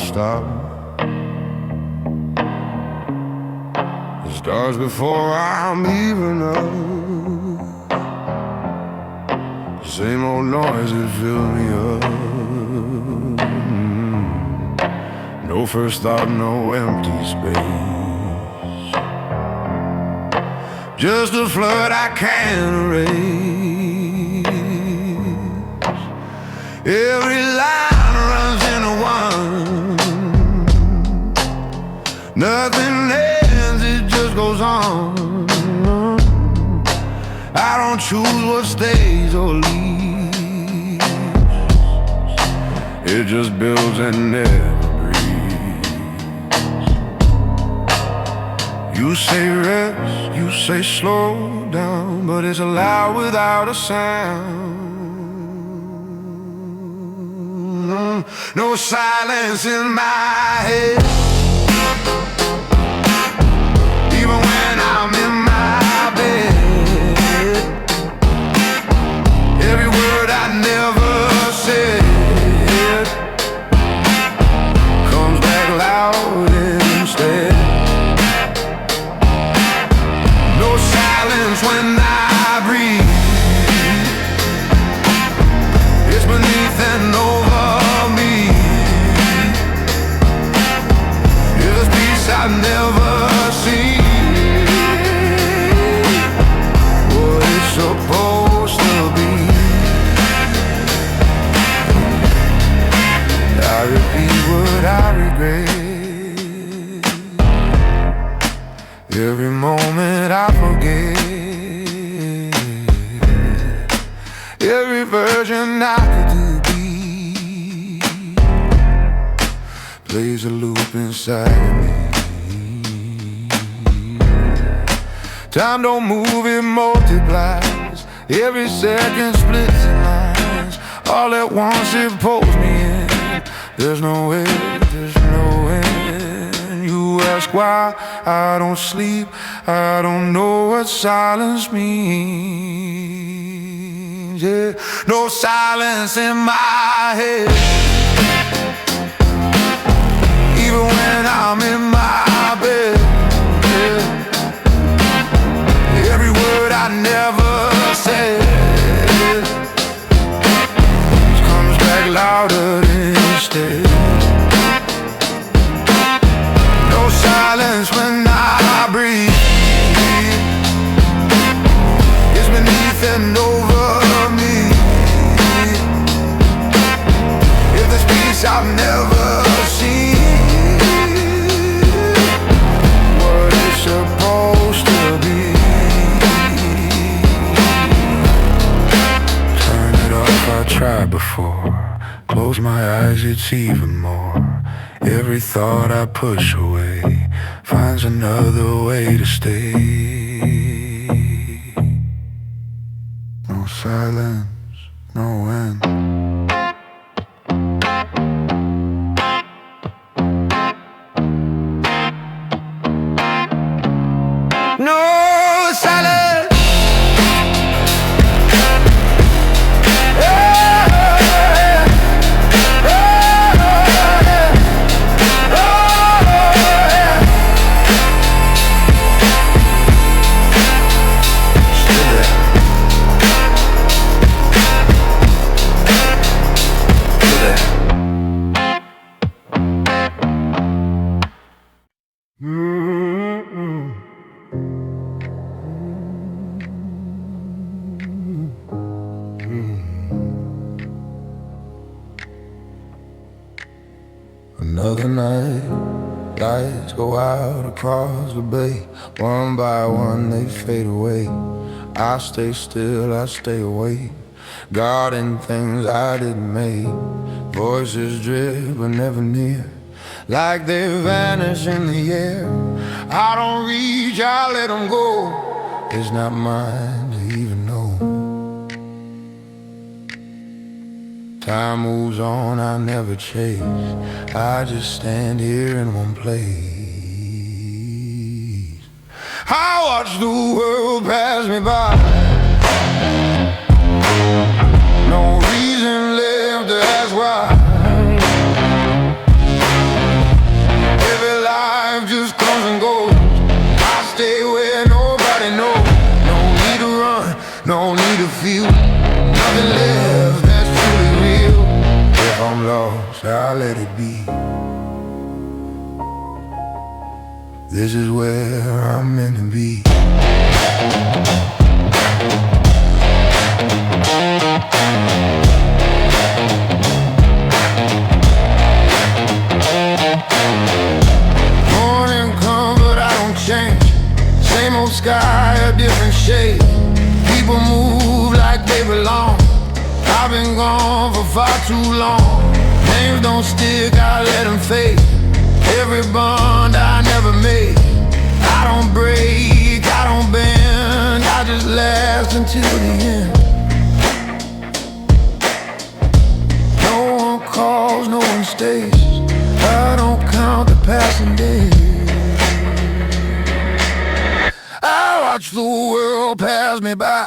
stop. It starts before I'm even up. Same old noise that fills me up. No first thought, no empty space. Just a flood I can't erase. Every line runs into one. Nothing ends, it just goes on. I don't choose what stays or leaves. It just builds and never breathes. You say rest, you say slow down, but it's loud without a sound. No silence in my head, even when I'm in my bed. Every word I never said comes back loud instead. No silence when I breathe. It's beneath and over me. It's a peace I've never seen. What it's supposed to be. I repeat what I regret. Every moment I forget. Every version I could be plays a loop inside of me. Time don't move, it multiplies. Every second splits in lines. All at once it pulls me in. There's no end, there's no end. You ask why I don't sleep. I don't know what silence means. Yeah. No silence in my head, even when I'm in my bed. Yeah. Every word I never said comes back louder instead. No silence when I breathe. It's beneath and over me. If there's peace I've never seen, what it's supposed to be. Turn it off, I tried before. Close my eyes, it's even more. Every thought I push away finds another way to stay. No silence, no end. No silence. Another night, lights go out across the bay. One by one they fade away. I stay still, I stay awake, guarding things I didn't make. Voices drift but never near, like they vanish in the air. I don't reach, I let them go. It's not mine to even know. Time moves on, I never chase. I just stand here in one place. I watch the world pass me by. No reason left to ask why. This is where I'm meant to be. Morning come, but I don't change. Same old sky, a different shade. People move like they belong. I've been gone for far too long. Names don't stick, I let them fade. Every bond I never made. I don't break, I don't bend, I just last until the end. No one calls, no one stays. I don't count the passing days. I watch the world pass me by.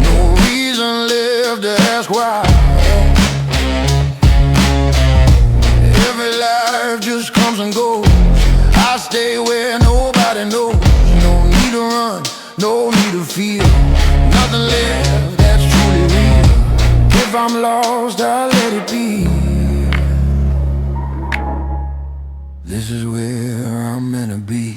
No reason left to ask why. Every life just comes and goes. I stay where nobody knows. No need to run, no need to feel. Nothing left that's truly real. If I'm lost, I'll let it be. This is where I'm meant to be.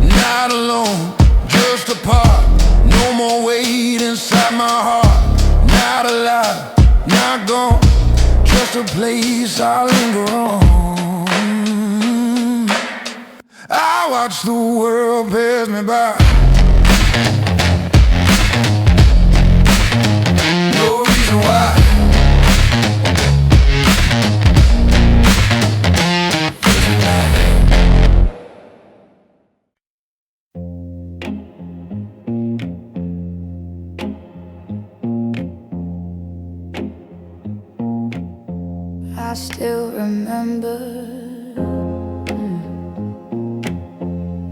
Not alone, just apart. No more weight inside my heart. Not alive, not gone. Just a place I linger on. I watch the world pass me by. No reason why. I still remember.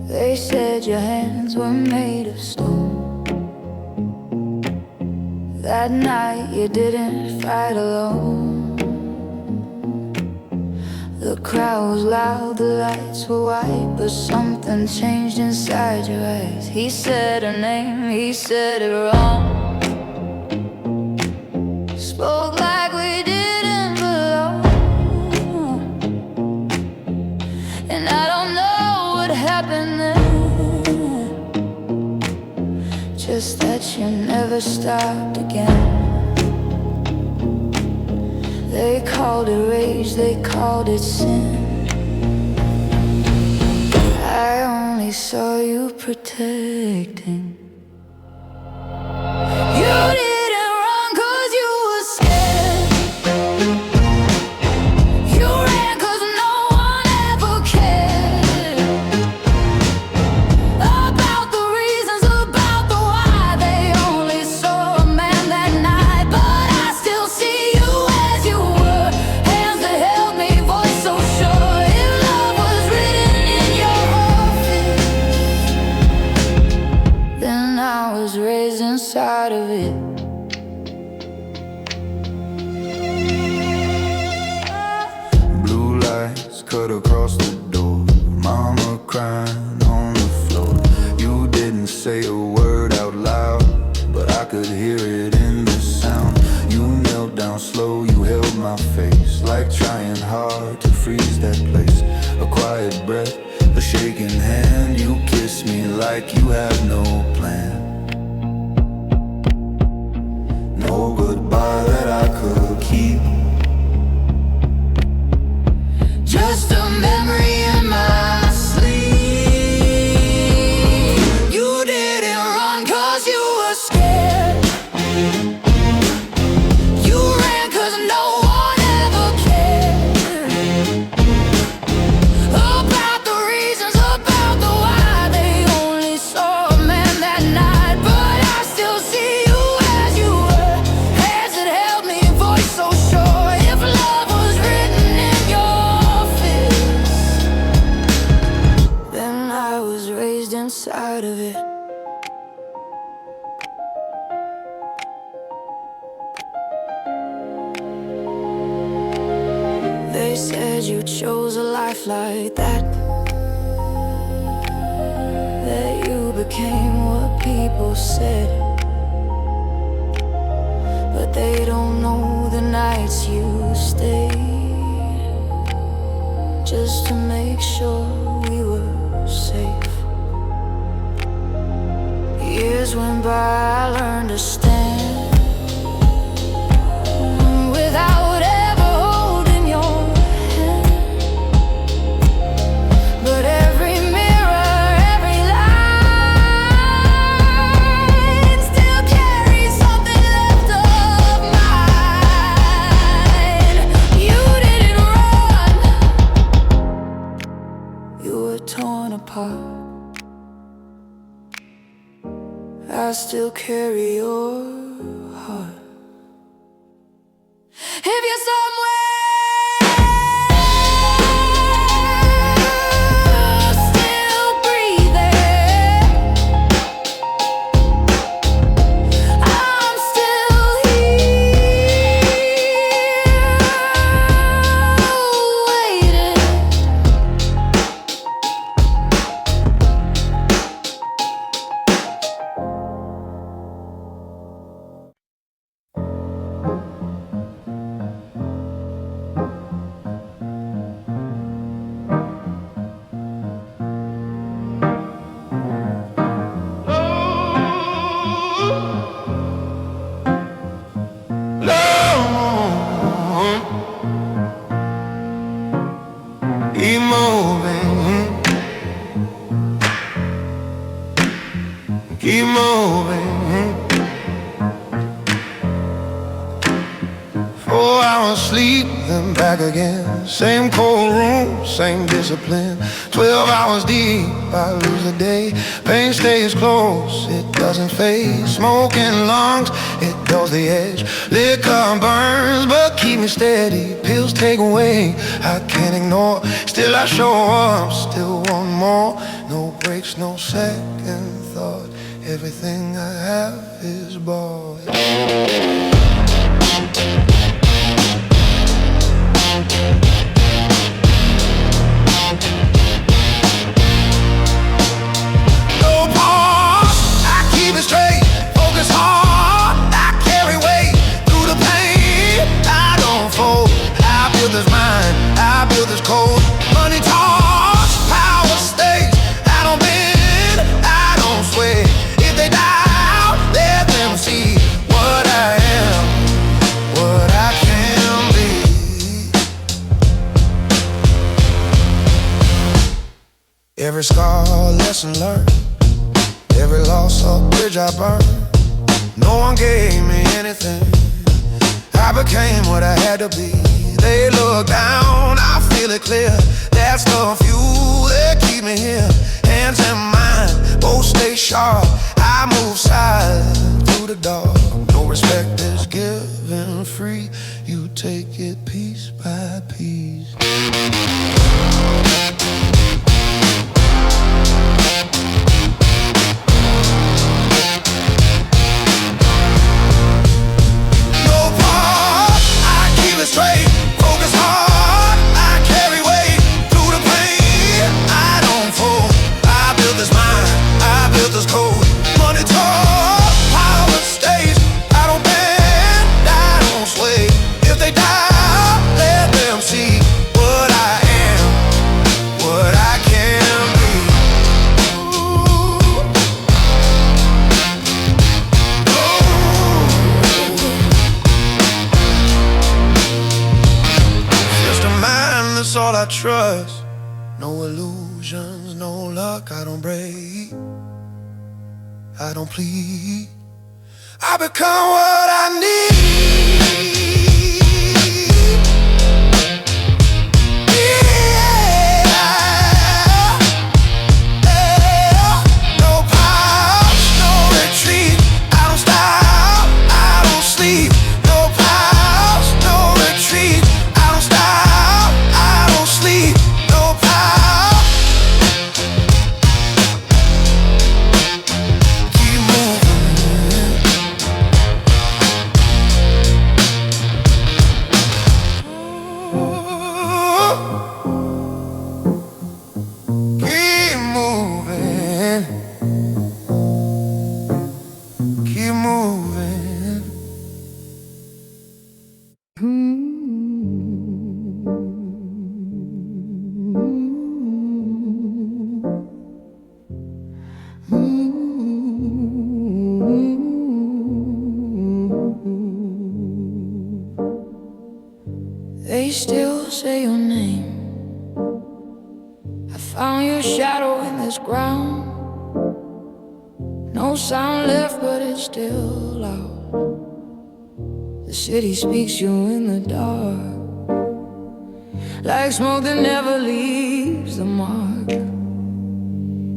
They said your hands were made of stone. That night you didn't fight alone. The crowd was loud, the lights were white, but something changed inside your eyes. He said her name, he said it wrong. Spoke like we didn't belong. And I don't know what happened then, just that you never stopped again. They called it rage, they called it sin. I only saw you protecting. You didn't run 'cause you were scared. You ran 'cause no one ever cared about the reasons, about the why. They only saw a man that night, but I still see you as you were. Hands that held me, voice so sure. If love was written in your office, then I was raised inside of it. Blue lights cut across the door. Mama crying on the floor. You didn't say a word out loud, but I could hear it in the sound. You knelt down slow, you held my face, like trying hard to freeze that place. A quiet breath, a shaking hand. You kissed me like you had no plan. No goodbye that I could keep. Just a memory in my sleep. You didn't run 'cause you were scared. You ran 'cause no one ever cared about the reasons, about the why. They only saw a man that night, but I still see you as you were. Hands that held me, voice so sure. If love was written in your fist, then I was raised inside of it. They said you chose a life like that, that you became what people said, but they don't know the nights you stayed just to make sure we were safe. Years went by, I learned to stand without ever holding your hand. But every mirror, every line still carries something left of mine. You didn't run, you were torn apart. I still carry your heart. If you're somewhere still breathing, I'm still here waiting. Keep moving, keep moving. 4 hours sleep, then back again. Same cold room, same discipline. 12 hours deep, I lose the day. Pain stays close, it doesn't fade. Smoking lungs, it dulls the edge. Liquor burns, but keep me steady. Pills take away, I can't ignore. Still I show up, still want more. No breaks, no second thought. Everything I have is bought. No pause, I keep it straight. Focus hard, I carry weight. Through the pain, I don't fold. I build this mind, I build this code. Money talks, power stays. I don't bend, I don't sway. If they doubt, let them see what I am, what I can be. Every scar, lesson learned. Every loss, a bridge I burned. No one gave me anything. I became what I had to be. They look down, I feel it clear. That's the fuel that keep me here. Hands in mine, both stay sharp. I move silent through the dark. No respect is given free. You take it piece by piece. No pause, I keep it straight. Focus hard, I carry weight. Through the pain, I don't fold. I built this mind, I built this code. Money talk, power stays. I don't bend, I don't sway. If they doubt, let them see what I am, what I can be. Ooh. Just a mind, that's all I trust. No illusions, no luck, I don't break, I don't plead. I become what I need. No pause, no retreat. I don't stop, I don't sleep. No pause, no retreat. I don't stop, I don't sleep. No pause. Keep moving. say your name. I found your shadow in this ground. No sound left, but it's still loud. The city speaks you in the dark, like smoke that never leaves the mark.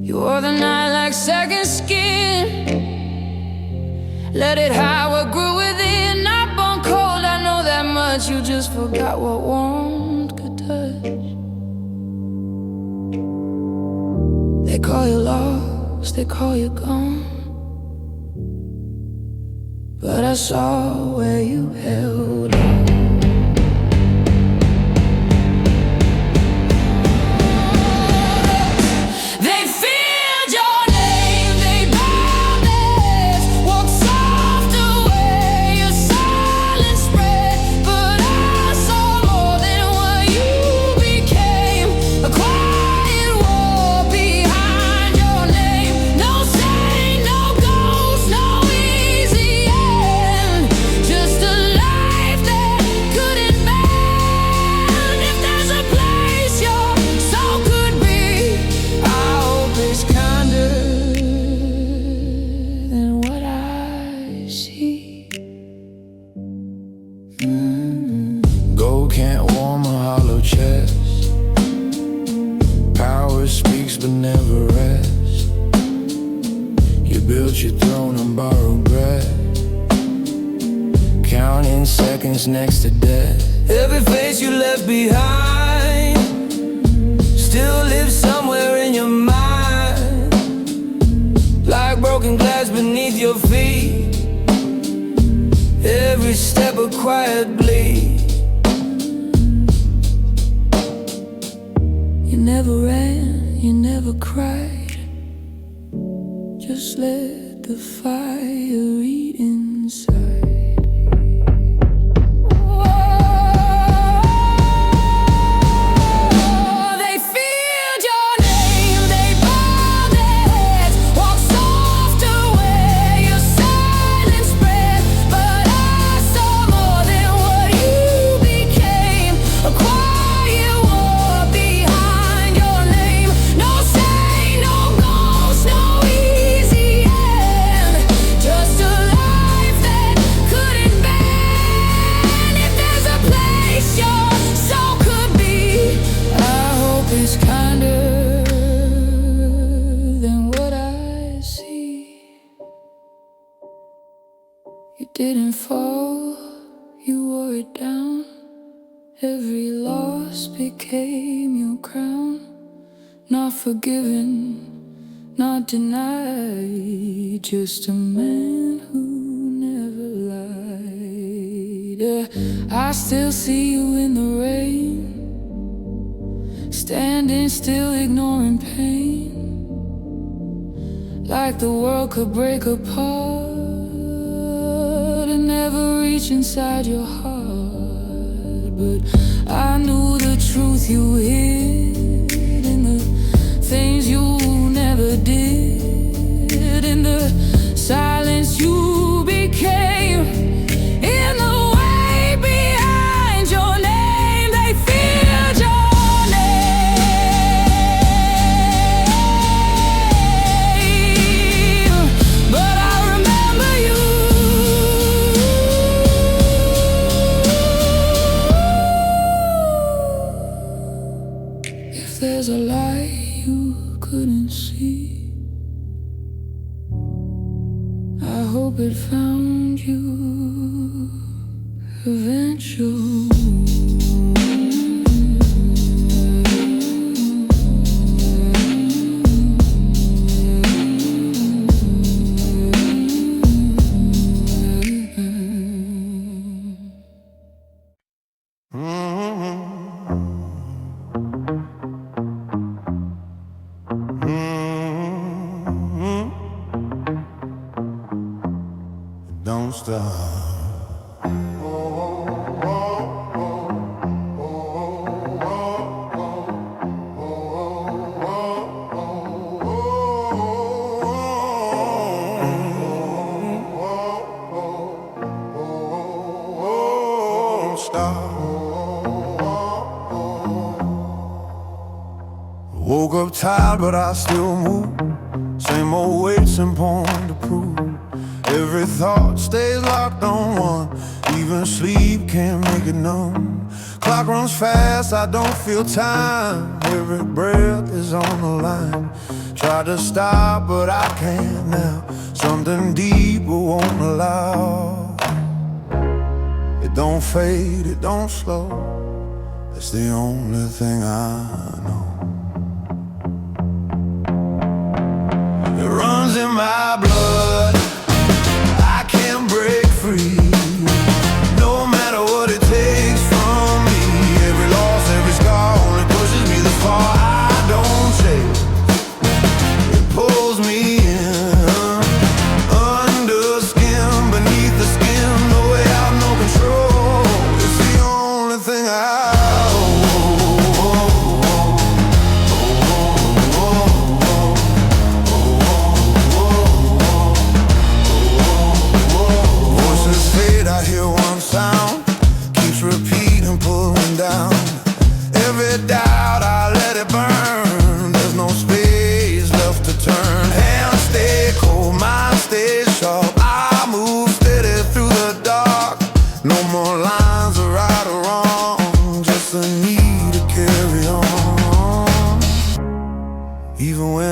You wore the night like second skin. Let it hide what grew within. Not bone cold, I know that much. You just forgot what warmth could touch. They call you lost, they call you gone, but I saw where you held on. They feared your name, they bowed their heads, walked soft away, your silence spread. But I saw more than what you became, a quiet war behind your name. No saint, no ghost, no easy end, just a life that couldn't bend. If there's a place your soul could be, I hope it's kinder than what I see. Gold can't warm a hollow chest. Power speaks but never rests. You built your throne on borrowed breath, counting seconds next to death. Every face you left behind still lives somewhere in your mind, like broken glass beneath your feet. Every step a quiet bleed. You never ran, you never cried, just let the fire eat inside. They feared your name, they bowed their heads, walked soft away, your silence spread. But I saw more than what you became, a quiet war behind your name. No saint, no ghost, no easy end, just a life that couldn't bend. If there's a place your soul could be, I hope it's kinder than what I see. You didn't fall, you wore it down. Every loss became your crown. Not forgiven, not denied, just a man who never lied. I still see you in the rain, standing still, ignoring pain, like the world could break apart and never reach inside your heart. But I knew the truth you hid in the things you never did, in the silence you became, in the way behind your name. They feared your name, but I remember you. If there's a light you couldn't see, I hope it found you eventually. Don't stop. Stop. uptight, but I still move. Same old weights and point to prove. Every thought stays locked on one. Even sleep can't make it numb. Clock runs fast, I don't feel time. Every breath is on the line. Try to stop, but I can't now. Something deeper won't allow. It don't fade, it don't slow. It's the only thing I know. It runs in my blood. I can't break free. No matter what it takes from me. Every loss, every scar only pushes me this far. I don't chase, it pulls me in. Under skin, beneath the skin. No way out, no control. It's the only thing I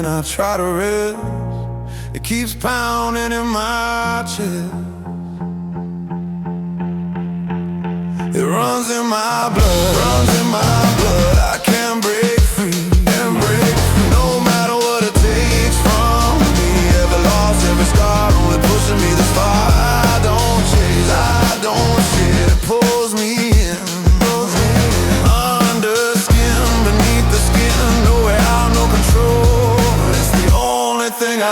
I try to rest, it keeps pounding in my chest. It runs in my blood, runs in my blood. I can't break free, can't break free. No matter what it takes from me. Every loss, every scar only pushing me this far. I don't chase, I don't shit. It pulls me in, pulls me in. Under skin, beneath the skin. No way out, no control. Thing it's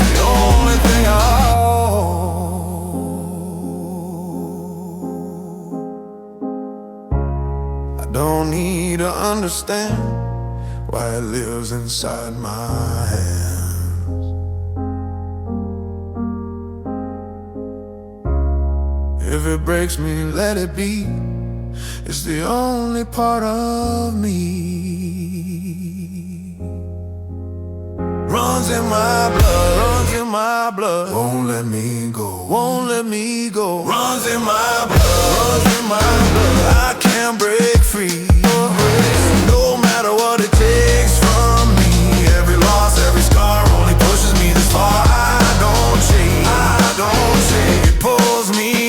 the only thing I don't need to understand why it lives inside my head. If it breaks me, let it be. It's the only part of me. Runs in my blood, runs in my blood. Won't let me go, won't let me go. Runs in my blood, runs in my blood. I can't break free. No matter what it takes from me. Every loss, every scar only pushes me this far. I don't change, I don't change. It pulls me in.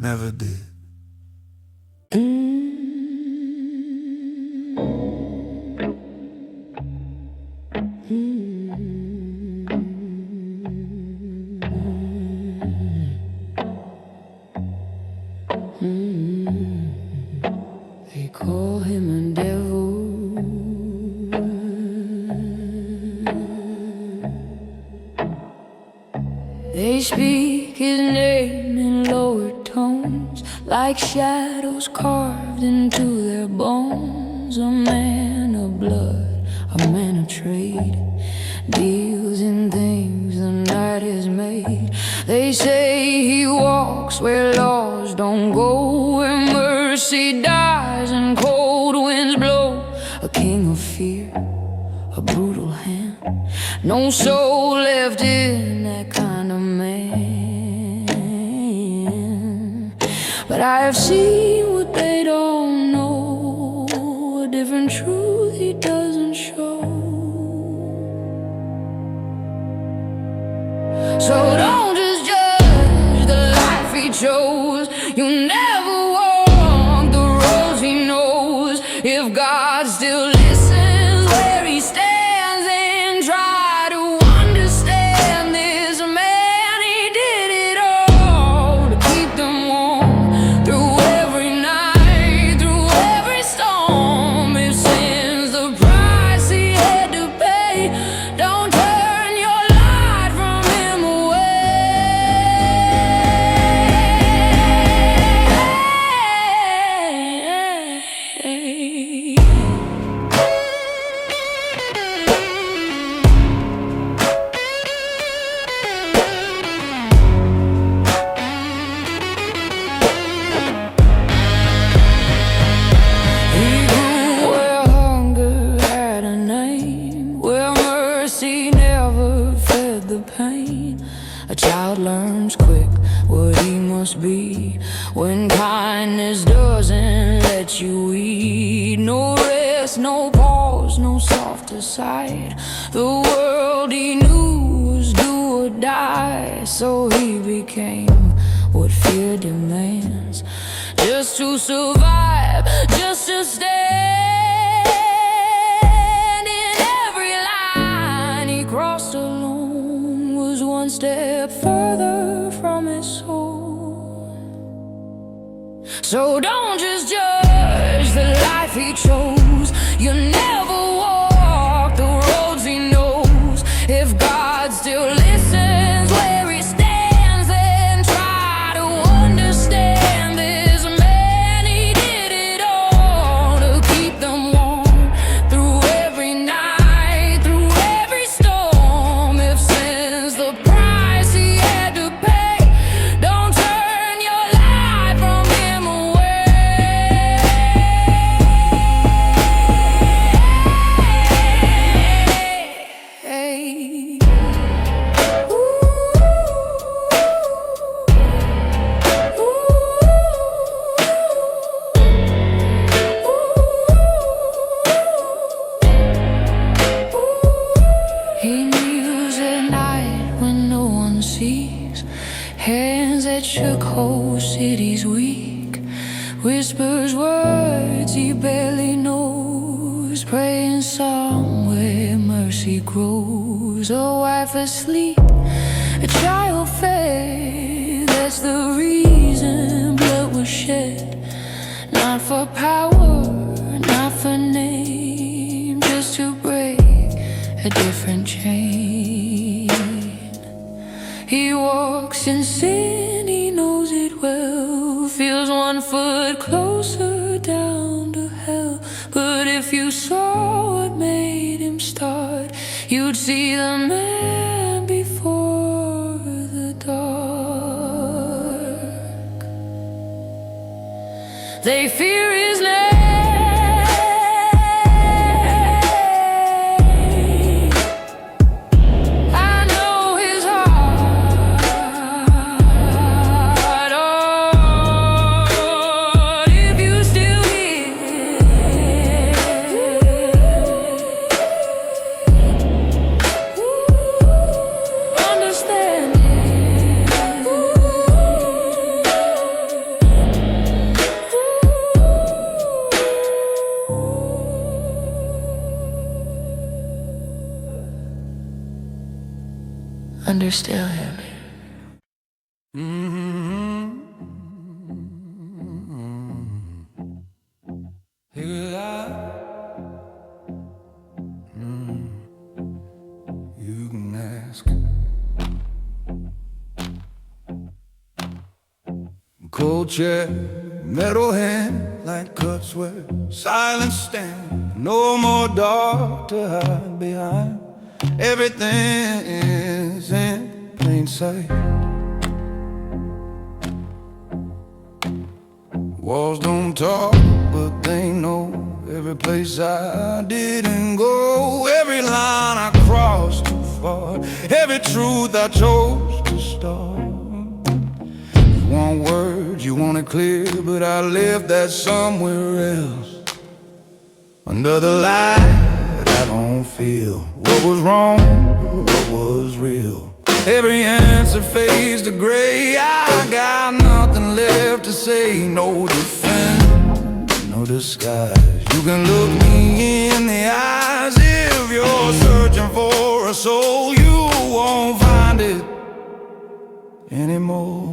Never did. They call him a devil. They speak his name in lowered tones, like shadows carved into their bones. A man of blood, a man of trade, deals in things the night has made. They say he walks where laws don't go, where mercy dies and cold winds blow. A king of fear, a brutal hand, no soul left in that kind of man. But I have seen what they don't know, a different truth he doesn't show. So don't just judge the life he chose. You never walk the roads he knows. If God still listens where he stands, and try to wonder learns quick what he must be when kindness doesn't let you eat. No rest, no pause, no softer side. The world he knew was do or die, so he became what fear demands, just to survive, just to stand. In every line he crossed alone was one step further from his soul. So don't just judge the life he chose. You never walk the roads he knows. If God still listens where he stands, then try to understand this man. He did it all to keep them warm through every night, through every storm. If sin's the price he had to pay, don't turn your life from him away. He kneels at night when no one sees, hands that shook whole cities weak, whispers words he barely knows, praying somewhere mercy grows. A wife asleep, a child fed, that's the reason blood was shed. Not for power, not for name, just to break a different chain. He walks in sin, he knows it well, feels 1 foot closer down to hell. But if you saw what made him start, you'd see the man before the dark. They fear his name, I know his heart. Oh, if you still hear, understand it. Understand him. Figure it out. You can ask. Cold chair, metal hand, light cuts where silence stand. No more dark to hide behind. Everything is in plain sight. Walls don't talk, but they know every place I didn't go, every line I crossed too far, every truth I chose to start. You want words, you want it clear, but I left that somewhere else. Under the light, I don't feel what was wrong, what was real. Every answer fades to gray. I got nothing left to say. No defense, no disguise. You can look me in the eyes. If you're searching for a soul, you won't find it anymore.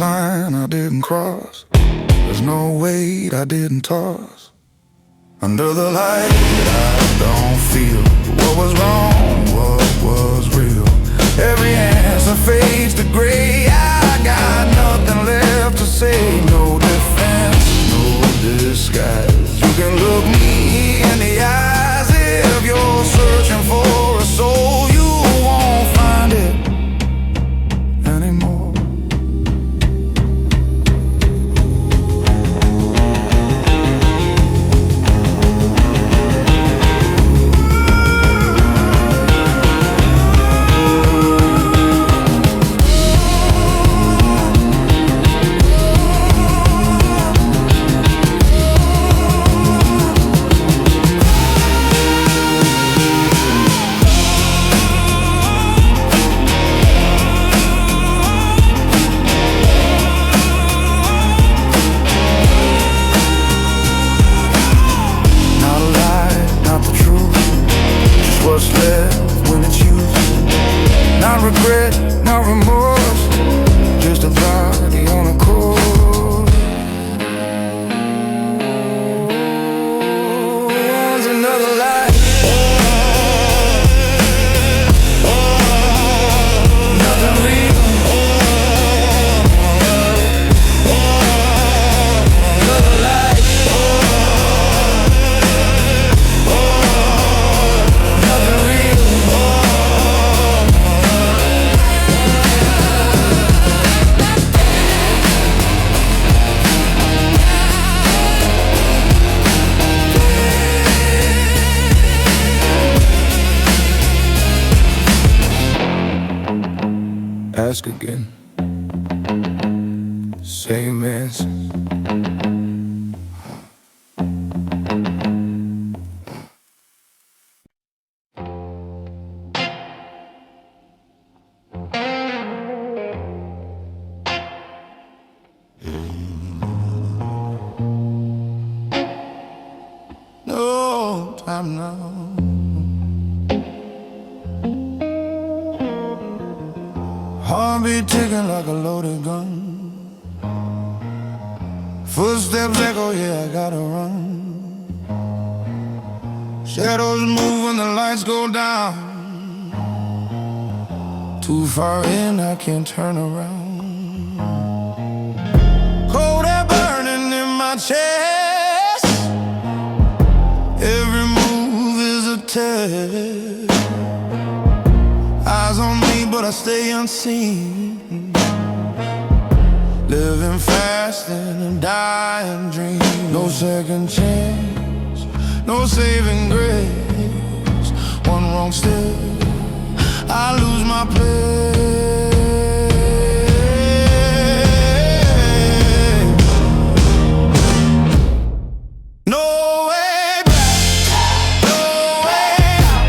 line I didn't cross. There's no weight I didn't toss. Under the light I don't feel what was wrong, what was real. Every answer fades to gray. I got nothing left to say. No defense, no disguise. You can look me in the eyes. If you're searching for a soul, you won't find it anymore. What's left when it's used? Not regret, not remorse, just a body on a course. One's another life. Nothing real. Another life. Ask again, same answer. No time now. Heartbeat ticking like a loaded gun. Footsteps echo, yeah, I gotta run. Shadows move when the lights go down. Too far in, I can't turn around. Cold air burning in my chest. Every move is a test. Eyes on me, but I stay unseen. Living fast in a dying dream. No second chance, no saving grace. One wrong step, I lose my place. No way back, no way out.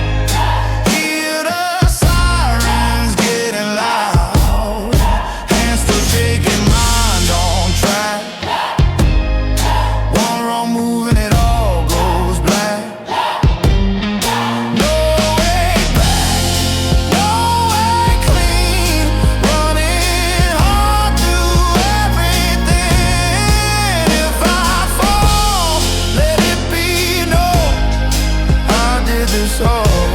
Hear the sirens getting loud. Hands still shaking, mind on track. One wrong move and it all goes black. No way back, no way clean. Running hard through everything. If I fall, let it be known I did this all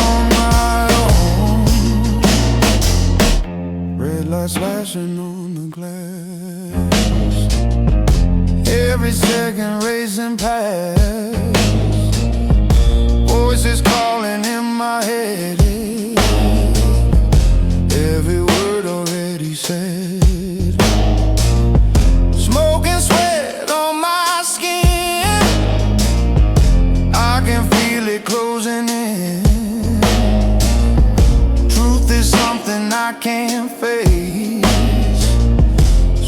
on my own. Red lights flashing on the glass. Every second racing past. Voices calling in my head. Every word already said. Smoke and sweat on my skin. I can feel it closing in. Truth is something I can't face.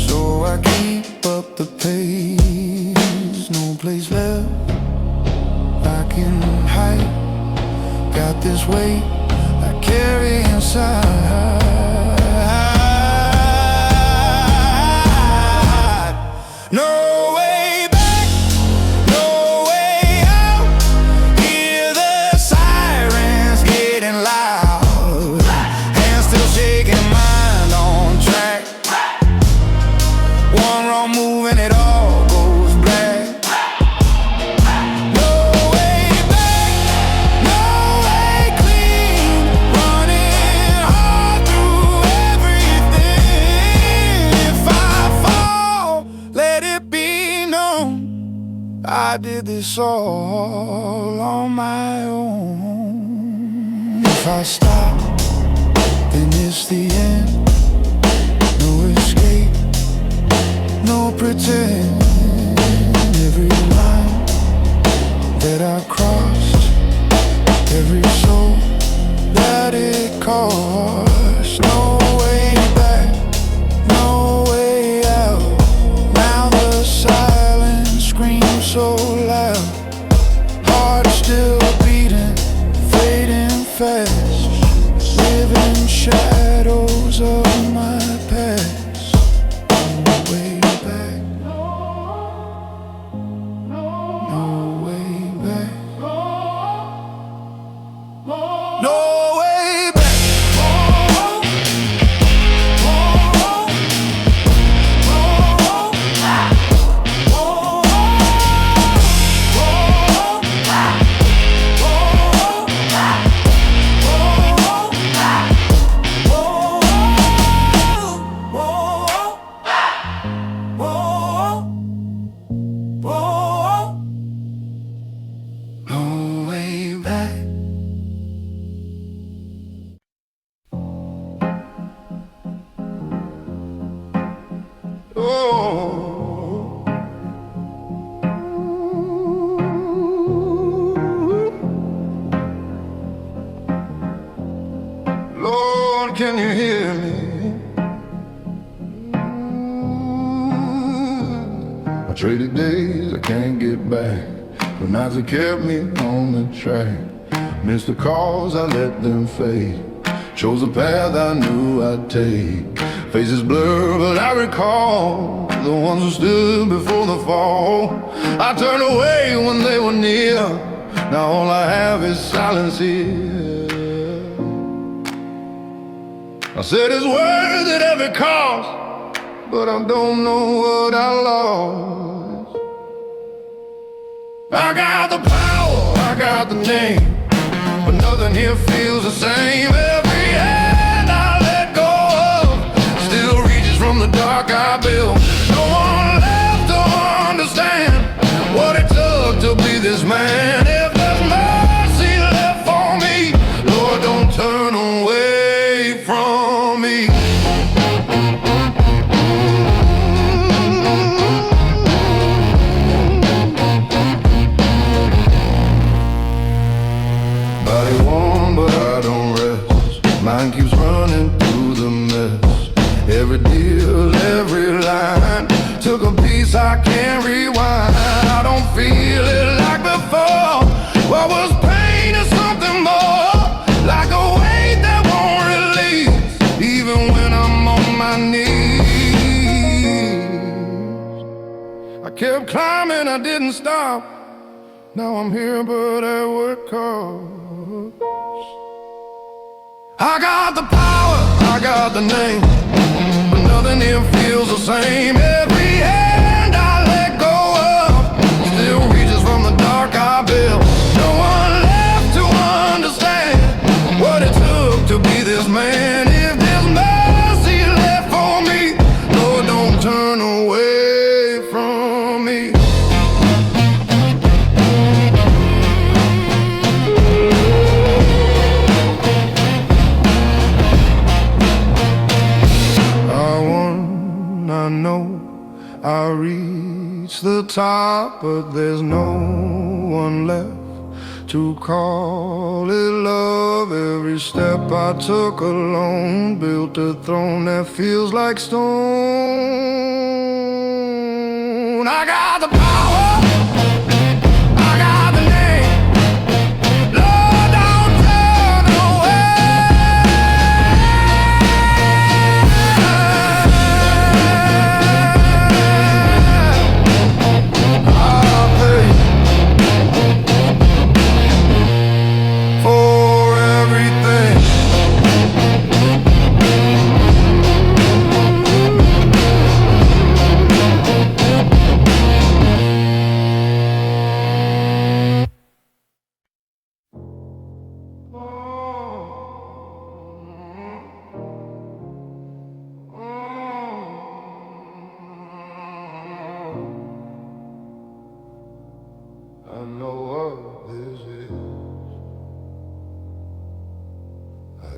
So I keep up the pace. No place left I did this all on my own. If I stop, then it's the end. No escape, no pretend. Every line that I crossed, every soul that it cost. No way back, no way out. Now the silence screams so loud. Heart still beating, fading fast, living shadows of my past. No way back, no way back, no way back. No way back. Oh, Lord, can you hear me? I traded days I can't get back, but nights that kept me on the track. Missed the calls, I let them fade. Chose a path I knew I'd take. Faces blur, but I recall the ones who stood before the fall. I turned away when they were near. Now all I have is silence here. I said it's worth it every cost, but I don't know what I lost. I got the power, I got the name, but nothing here feels the same. Every hand I let go of still reaches from the dark I built. No one left to understand what it took to be this man. If there's mercy left for me, Lord, don't turn away from me. Body warm, but I don't rest. Mind keeps running through the mess. Every deal, every line took a piece I can't rewind. I don't feel it like before. What was pain is something more, like a weight that won't release, even when I'm on my knees. I kept climbing, I didn't stop. Now I'm here, but at what cost? I got the power, I got the name, but nothing here feels the same. Every hand I let go of still reaches from the dark I built. No one left to understand what it took to be this man. If there's mercy left for me, Lord, don't turn away from me. I know I reached the top, but there's no one left to call it love. Every step I took alone built a throne that feels like stone. I got the power, I got the name. Lord, don't turn away. I'll pay for everything.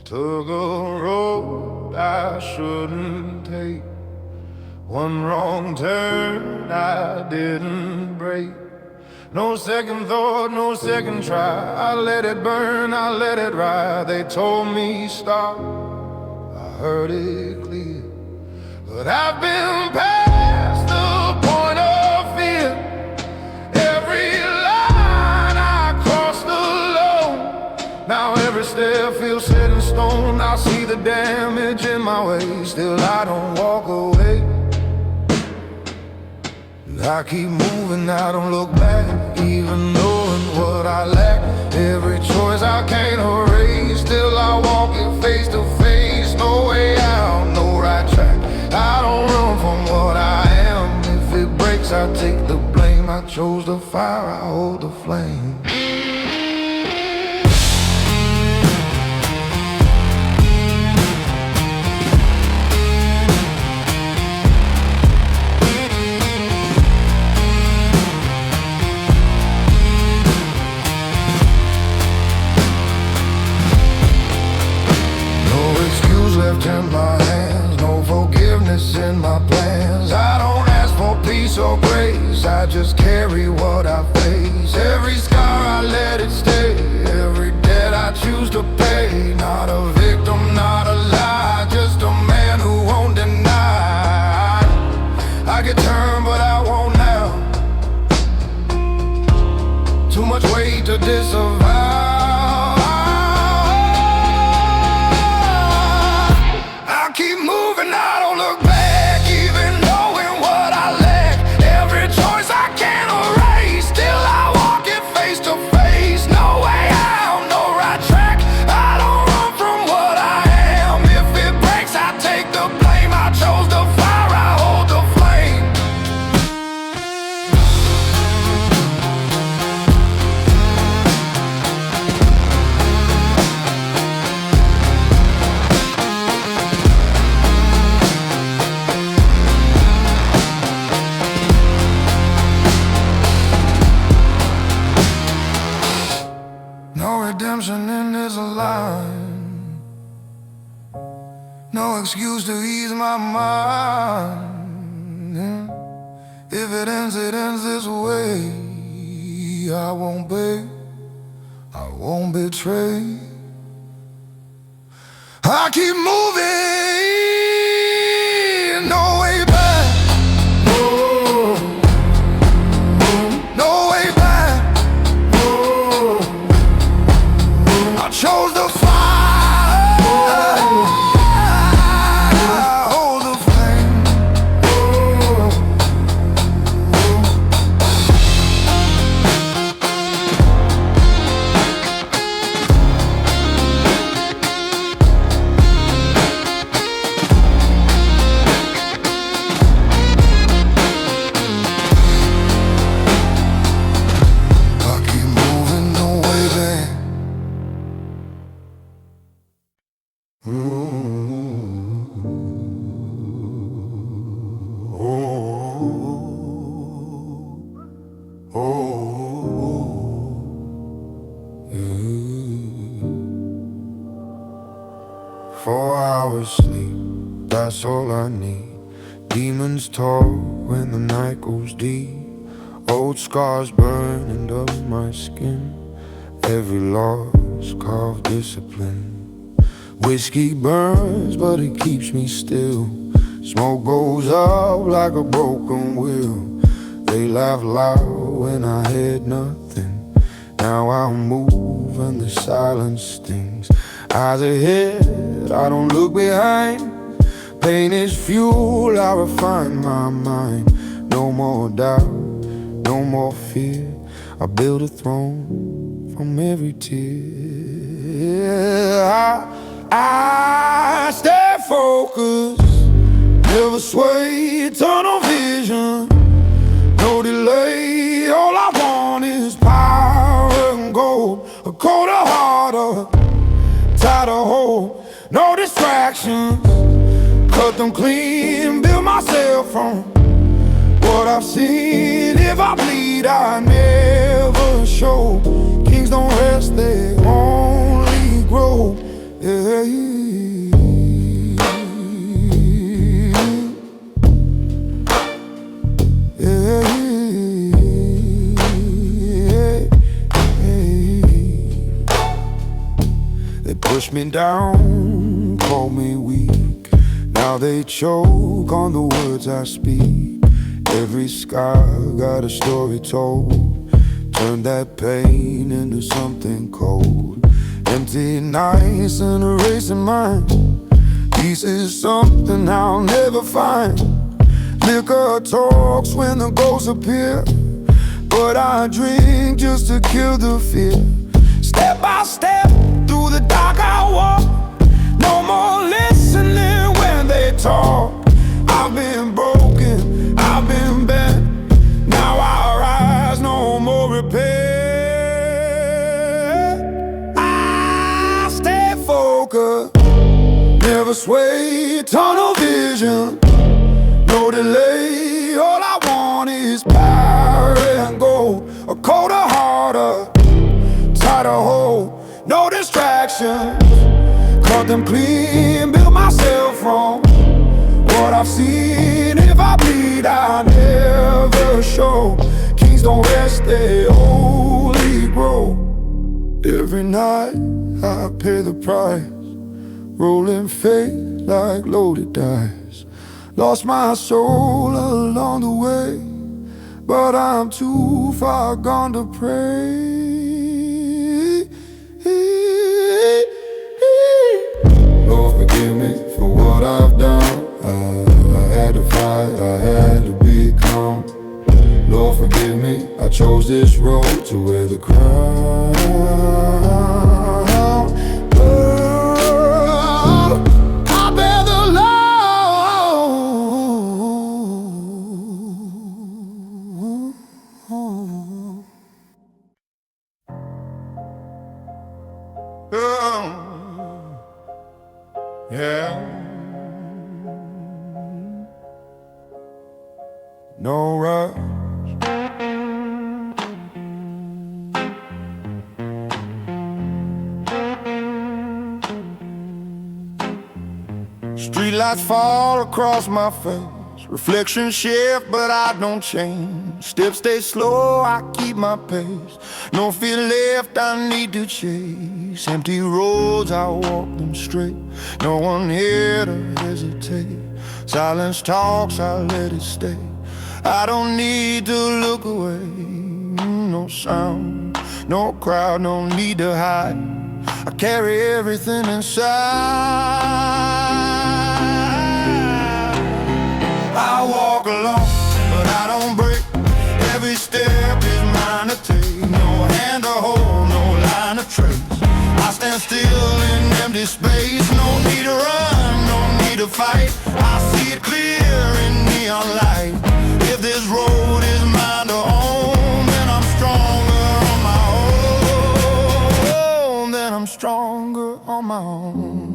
Took a road I shouldn't take. One wrong turn I didn't break. No second thought, no second try. I let it burn, I let it ride. They told me stop, I heard it clear. But I've been past the point of fear. Every line I crossed alone. Now every step feels set in stone. I see the damage in my way. Still I don't walk away. I keep moving, I don't look back, even knowing what I lack. Every choice I can't erase. Still I walk it face to face. No way out, no right track. I don't run from what I am. If it breaks, I take the blame. I chose the fire, I hold the flame. Left in my hands, no forgiveness in my plans. I don't ask for peace or grace, I just carry what I face. Every scar I let it stay, every debt I choose to pay. Not a victim, not a lie, just a man who won't deny. I get turned but I won't now. Too much weight to disavow. Keep moving, I don't look back, even knowing what I lack. Every choice I can't erase. Still I walk it face to face. No way out, no right track. I don't run from what I am. If it breaks, I take the blame. I chose the fire, I hold the flame. No redemption in this line. No excuse to ease my mind. If it ends this way. I won't beg, I won't betray. I keep moving, no way back. No way back. I chose the fire, I hold the flame. I keep moving, no way back. Four hours sleep, that's all I need. Demons talk when the night goes deep. Old scars burning up my skin. Every loss carved discipline. Whiskey burns, but it keeps me still. Smoke goes up like a broken wheel. They laugh loud when I had nothing. Now I move and the silence stings. Eyes ahead, I don't look behind. Pain is fuel, I refine my mind. No more doubt, no more fear. I build a throne from every tear. I stay focused, never sway, tunnel vision, no delay. All I want is power and gold, a coat of harder, tighter hold, no distractions. Cut them clean, build myself from what I've seen. If I bleed, I never show. Kings don't rest, they only grow. They push me down, call me weak. Now they choke on the words I speak. Every scar got a story told. Turn that pain into something cold. Empty nights and a racing mind. Peace is something I'll never find. Liquor talks when the ghosts appear, but I drink just to kill the fear. Step by step through the dark I walk. No more listening when they talk. I've been broken, I've been bent. Now I rise, no more repair. I stay focused, never sway, tunnel vision, no delay. All I want is power and gold, a colder, harder, tighter hold. No distractions, cut them clean, build myself from what I've seen. If I bleed, I never show. Kings don't rest, they only grow. Every night I pay the price, rolling fate like loaded dice. Lost my soul along the way, but I'm too far gone to pray. Lord, forgive me for what I've done. I had to fight, I had to become. Lord, forgive me, I chose this road to wear the crown. I bear the load. Yeah. No rush. Streetlights fall across my face. Reflections shift, but I don't change. Steps stay slow, I keep my pace. No fear left, I need to chase. Empty roads, I walk them straight. No one here to hesitate. Silence talks, I let it stay. I don't need to look away. No sound, no crowd, no need to hide. I carry everything inside. I walk alone, but I don't break. Every step is mine to take. No hand to hold, no line to trace. I stand still in empty space. No need to run, no need to fight. I see it clear in neon light. If this road is mine to own, then I'm stronger on my own. Then I'm stronger on my own.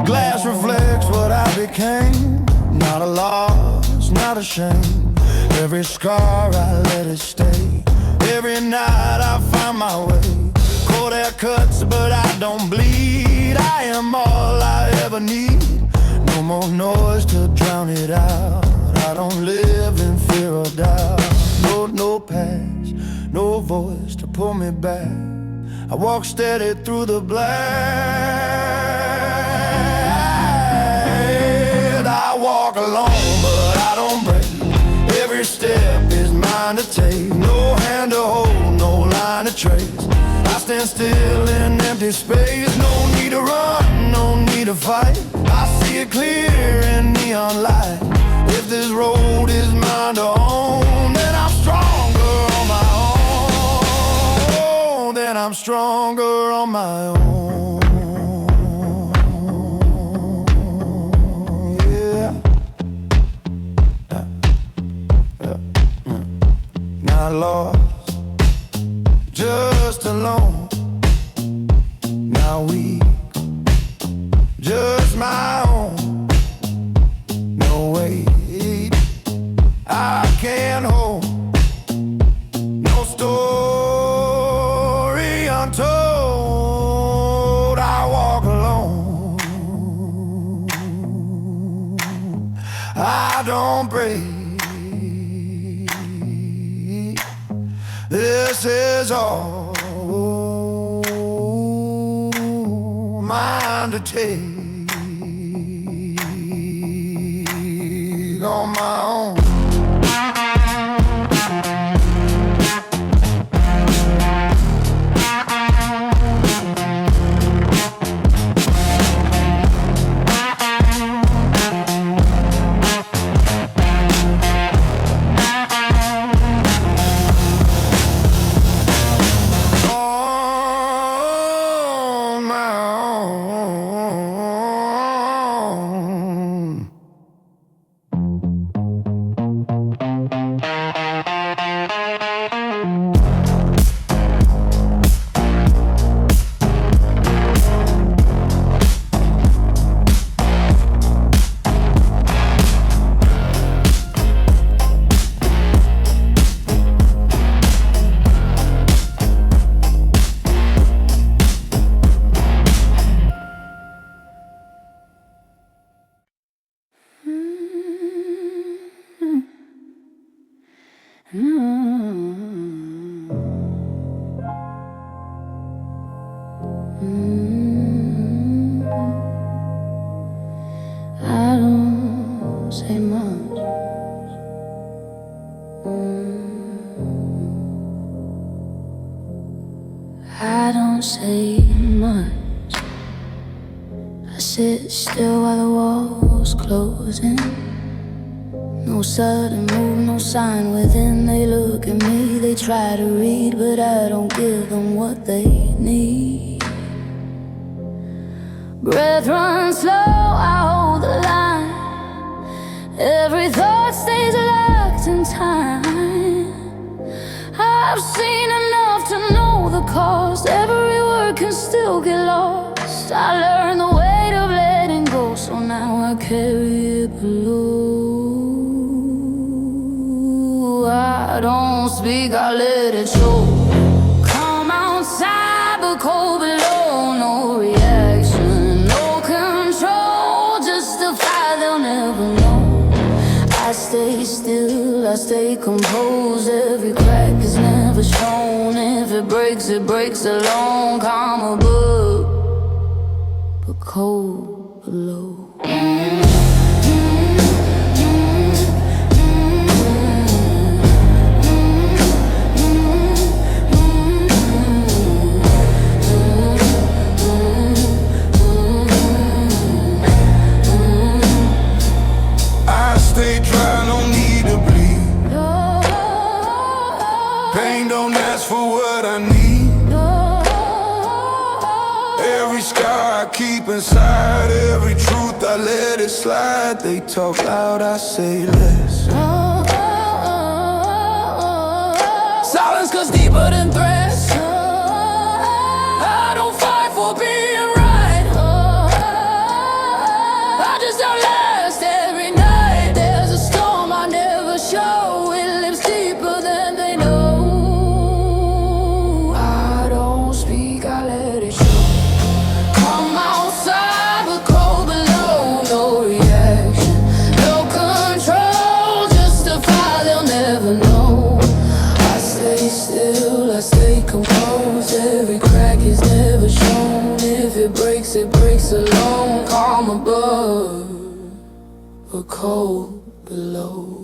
Glass reflects what I became. Not a loss, not a shame. Every scar I let it stay. Every night I find my way. Cold air cuts but I don't bleed. I am all I ever need. No more noise to drown it out. I don't live in fear or doubt. No past, no voice to pull me back. I walk steady through the black. I walk alone, but I don't break. Every step is mine to take. No hand to hold, no line to trace. I stand still in empty space. No need to run, no need to fight. I see it clear in neon light. If this road is mine to own, then I'm stronger on my own. Then I'm stronger on my own. Not lost, just alone. Now weak, just my own. No wait, I untold, I walk alone. I don't break. This is all mine to take on my own. I don't say much. I don't say much. I sit still while the walls closing. No sudden move, no sign within. They look at me, they try to read, but I don't give them what they need. Breath runs slow, I hold the line. Every thought stays locked in time. I've seen enough to know the cost. Every word can still get lost. I learned the weight of letting go, so now I carry it below. I don't speak, I let it show. Come outside, but cold below. No reaction, no control. Justify, they'll never know. I stay still, I stay composed. Every crack is never shown. If it breaks alone. Calm above, but cold below. Stay dry, no need to bleed. Pain don't ask for what I need. Every scar I keep inside, every truth I let it slide. They talk loud, I say less. Silence cuts deeper than threats. I don't fight for being right. I just outlast every night. Show it lives deeper than they know. I don't speak, I let it show. Come outside, but cold below. No reaction, no control. Justify, they'll never know. I stay still, I stay composed. Every crack is never shown. If it breaks alone. Calm above, but cold below.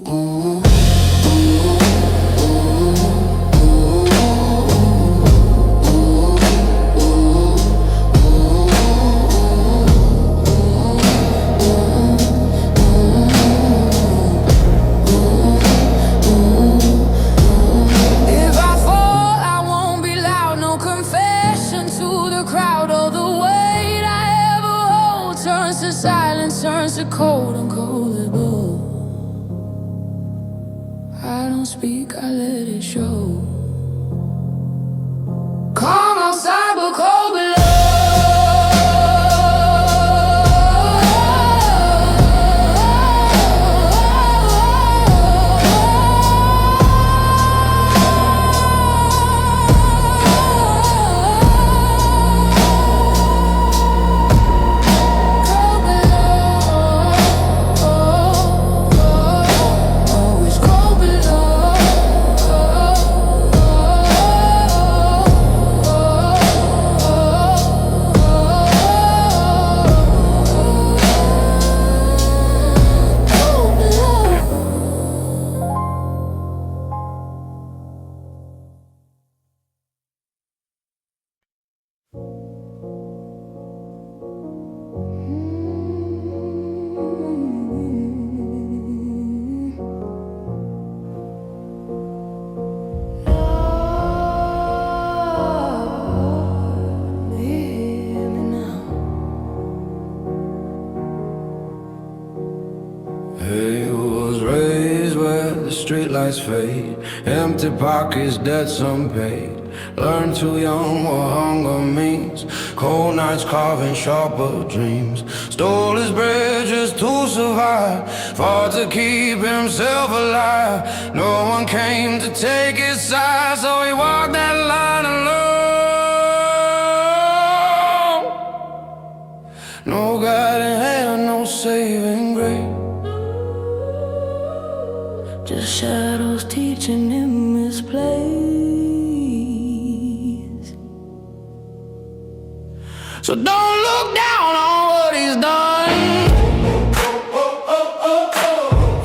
Turns to cold and coldable. I don't speak, I let it show. Calm outside, but cold below. lights fade, empty pockets, debts unpaid. Learned too young what hunger means. Cold nights carving sharper dreams. Stole his bread just to survive, fought to keep himself alive. No one came to take his side, so he walked that line alone. No guiding hand, no saving grace, just shadows teaching him his place. So don't look down on what he's done.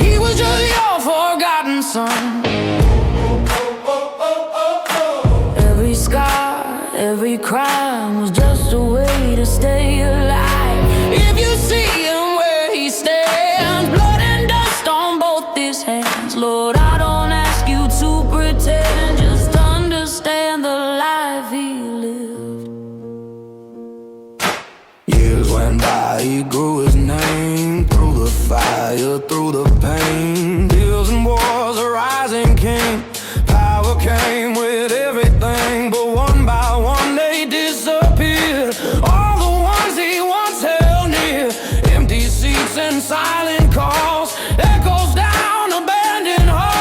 He was just your forgotten son. Every scar, every crime was just a way to stay alive. If you see him where he stands, blood and dust on both his hands, Lord, I don't ask you to pretend, just understand the life he lived. Years went by, he grew his name, through the fire, through the pain. Bills and wars, a rising king. Power came with everything, but one by one they disappeared. All the ones he once held near, empty seats and silent calls, echoes down abandoned halls.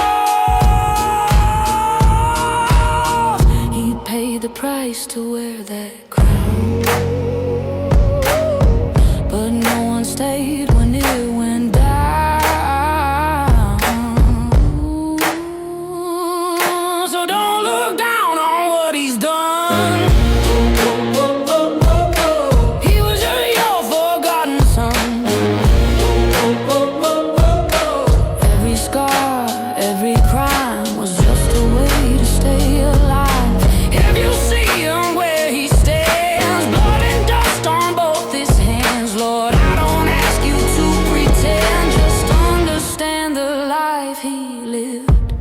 He paid the price to wear that crown, but no one stayed when it went down. So don't look down on what he's done. He was just your forgotten son. Every scar, every crime was just a way to stay alive. If you see him where he stands, blood and dust on both his hands, Lord, I don't ask you to pretend, just understand the life he lived.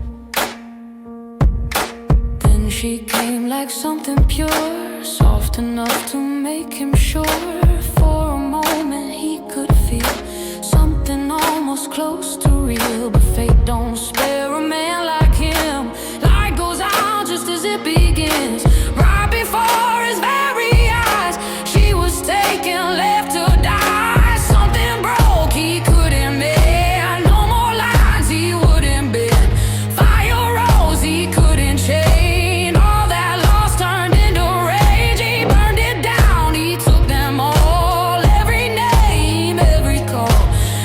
Then she came like something pure, soft enough to make him sure. For a moment he could feel something almost close to real, but fate don't spare a man like him. Light goes out just as it begins, right before his very eyes. She was taken, left to die. Something broke, he couldn't mend. No more lines he wouldn't bend. Fire rose, he couldn't chain. All that loss turned into rage. He burned it down, he took them all. Every name, every call.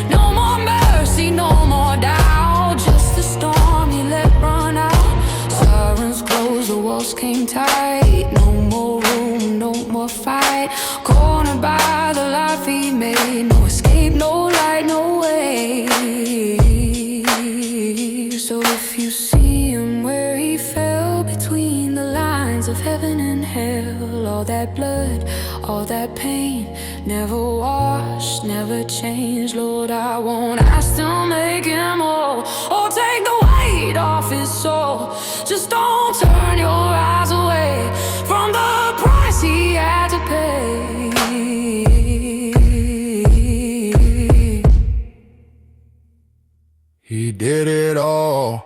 No more mercy, no more doubt. Just the storm he let run out. Sirens closed, the walls came tight. No more room, no more fight. Cornered by the life he made. No escape, no light, no way. So if you see him where he fell, between the lines of heaven and hell, all that blood, all that pain, never washed, never changed, Lord, I won't ask to make him whole, or take the weight off his soul. Just don't turn your eyes away from the price he had to pay. He did it all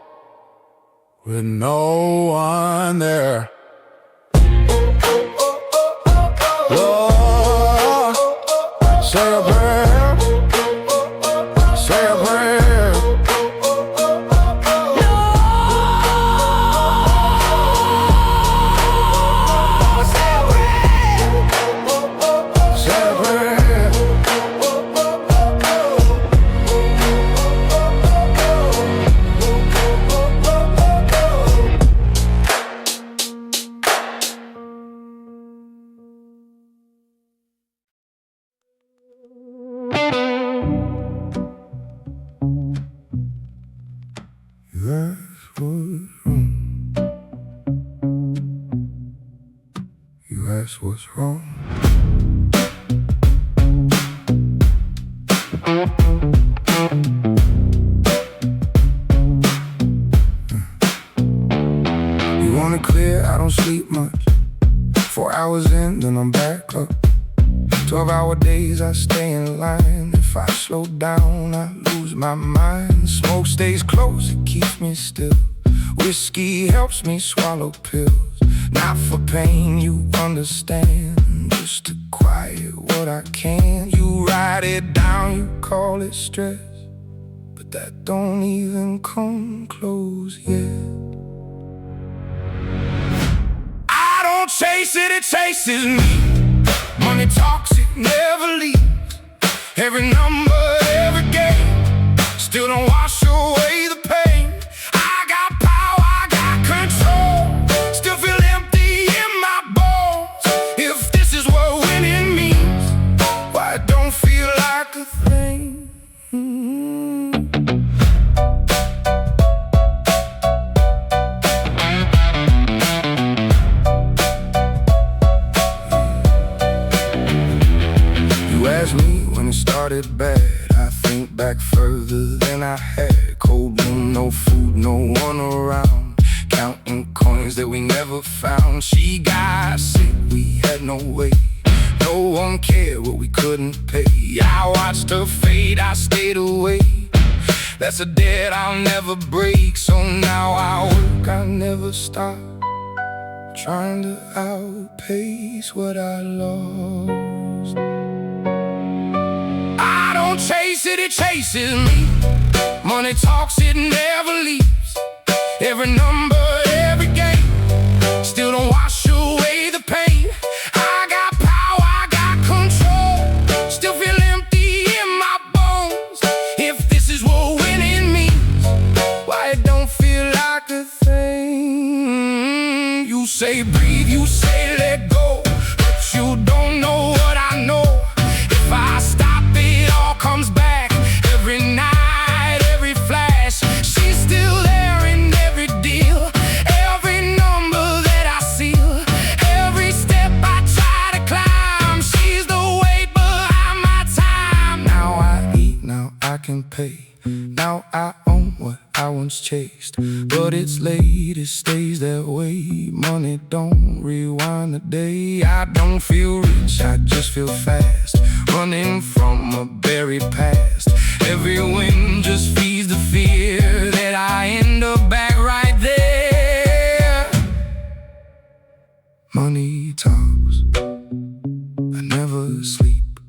with no one there. Lord, say a prayer, say a prayer. Lord, say a prayer, say a prayer. You asked what's wrong. You asked what's wrong. You want it clear, I don't sleep much. 4 hours in, then I'm back up. 12-hour days I stay in line. If I slow down, I lose my mind. Smoke stays close, it keeps me still. Whiskey helps me swallow pills. Not for pain, you understand. Just to quiet what I can. You write it down, you call it stress, but that don't even come close yet. I don't chase it, it chases me. Money talks, it never leaves. Every number, every game, still don't wash away the pain. I got power, I got control, still feel empty in my bones. If this is what winning means, why it don't feel like a thing? You asked me when it started bad. I think back further than I had. Cold room, no food, no one around, counting coins that we never found. She got sick, we had no way. No one cared what we couldn't pay. I watched her fade, I stayed away. That's a debt I'll never break. So now I work, I never stop, trying to outpace what I lost. I don't chase it, it chases me. Money talks, it never leaves. Every number, every game, still don't wash away the pain. I got power, I got control, still feel empty in my bones. If this is what winning means, why it don't feel like a thing? You say breathe, you say let go, but you don't know what I know. If I stop, it all comes back. Every night, every flash, she's still there in every deal. Every number that I seal, every step I try to climb, she's the weight behind my time. Now I eat, now I can pay. Now I own what I once chased. But it's late, it stays that way. Money don't rewind the day. I don't feel rich, I just feel fast, running from a buried past. Every win just feeds the fear that I end up back right there. Money talks, I never sleep,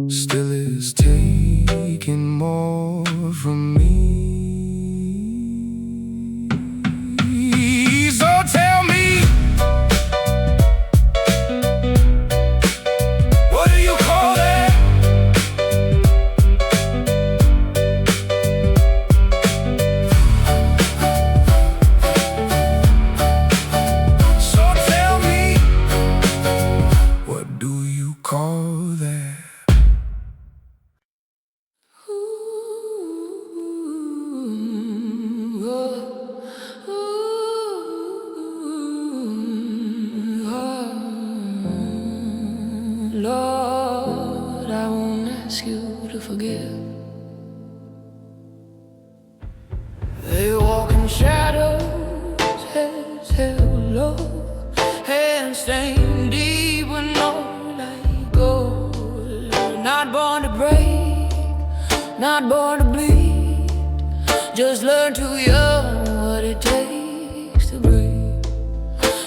still is taking more from me. So tell me, what do you call that? So tell me, what do you call that? Lord, I won't ask you to forgive. They walk in shadows, heads held low, hands stained deep with no light gold. Not born to break, not born to bleed, just learn too young what it takes to breathe.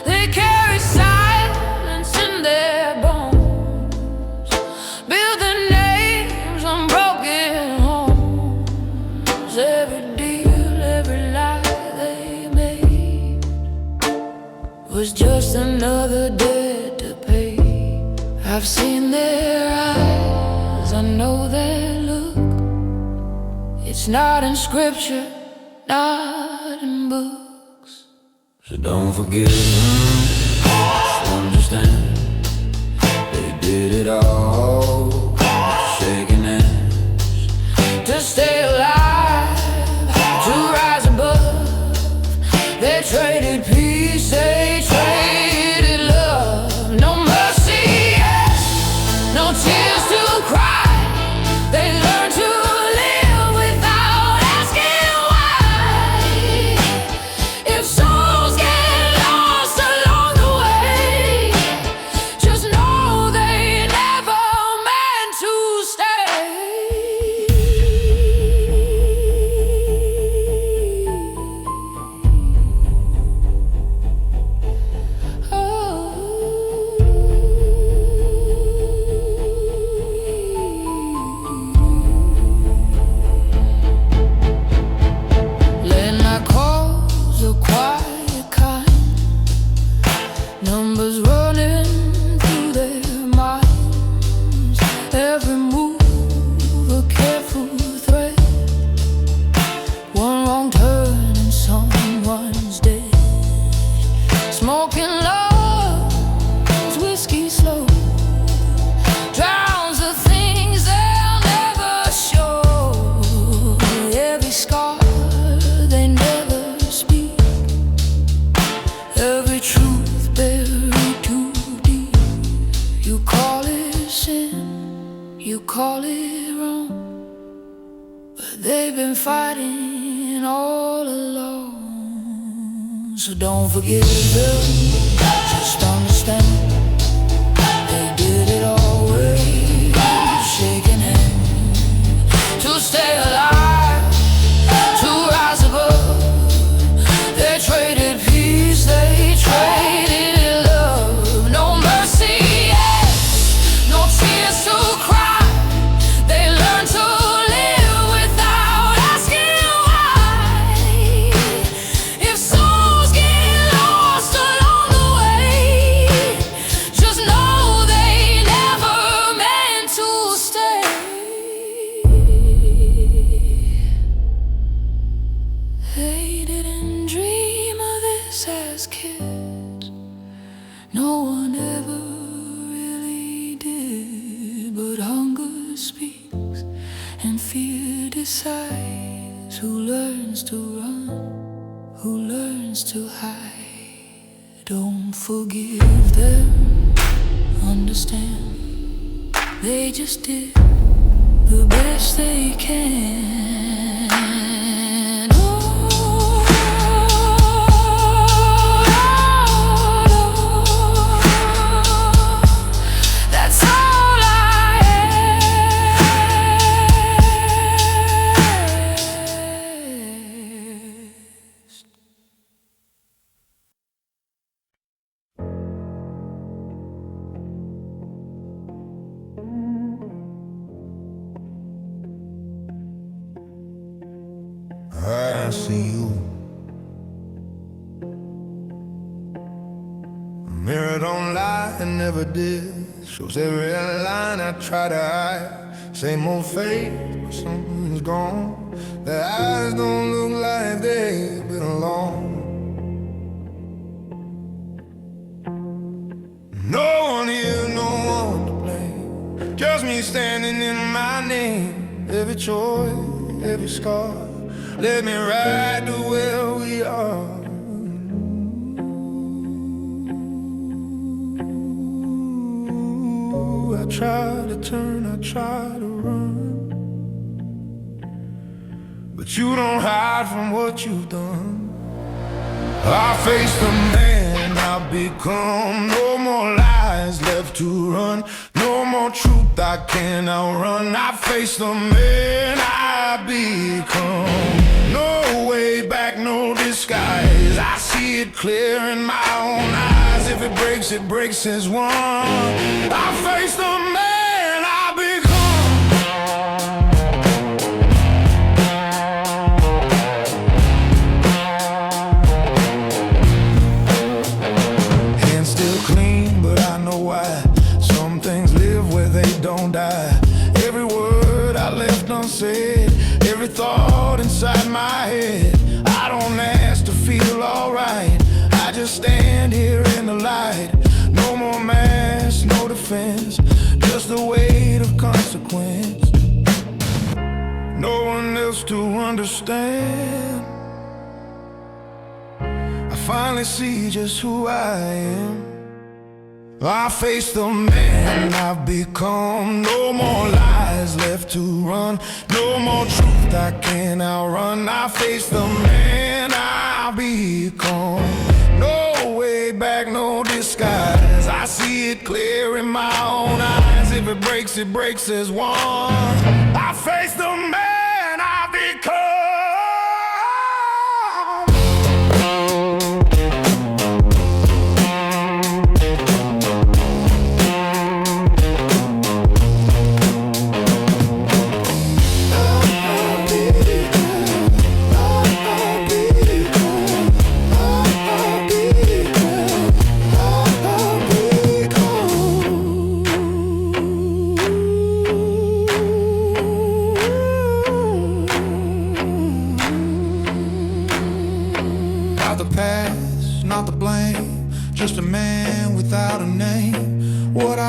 They carry silence in their bones, build their names on broken homes. Every deal, every lie they made was just another debt to pay. I've seen their eyes, I know their look. It's not in scripture, not in books. So don't forget them, just understand they did it all, shaking hands To stay alive, to rise above. They traded peace, they traded love. No mercy, yes, no tears to cry. They learned to live without asking why. If souls get lost along running through their minds. Every move a careful thread. One wrong turn and someone's dead. Smoking love's whiskey slow drowns the things they'll never show. Every scar they never speak. Every truth buried too deep. You call it sin, you call it wrong, but they've been fighting all along. So don't forgive them, just understand they did it always, shaking hands to stay alive, to rise above. They traded peace, they traded love. No mercy, yes, no tears to cry. They learned to live without asking why. If souls get lost along the way, just know they never meant to stay. They didn't dream of this as kids. No one ever really did. But hunger speaks and fear decides. Who learns to run, who learns to hide. Don't forgive them, understand they just did the best they can. That's all I ask. I see you. Mirror don't lie, it never did. Shows every line I try to hide. Same old face, but something's gone. Their eyes don't look like they've been alone. No one here, no one to blame. Just me standing in my name. Every choice, every scar, let me ride to where we are. I try to turn, I try to run, but you don't hide from what you've done. I face the man I've become. No more lies left to run, no more truth I can't outrun. I face the man I've become. No way back, no disguise. I see it clear in my own eyes. If it breaks as one. I face the man I've become. Hands still clean, but I know why. Some things live where they don't die. Every word I left unsaid, every thought inside my head. I don't ask to feel alright, I just stand here in the light. No more mask, no defense, just the weight of consequence. No one else to understand. I finally see just who I am. I face the man I've become. No more lies left to run, no more truth I can't outrun. I face the man I've become. No way back, no disguise. I see it clear in my own eyes. If it breaks as one. I face the man I've become.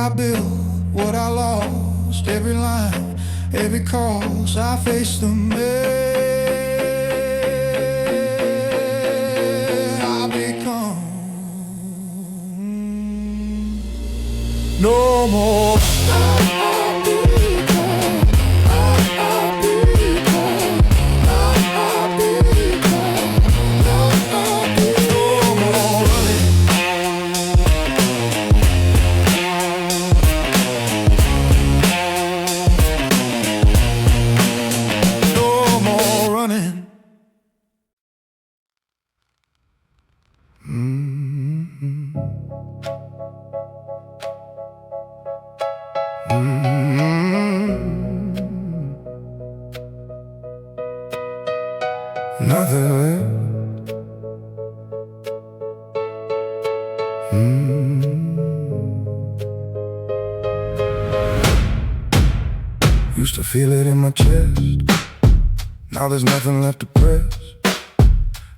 I built, what I lost, every line, every cause I faced the man I become. No more. Nothing left. Used to feel it in my chest. Now there's nothing left to press.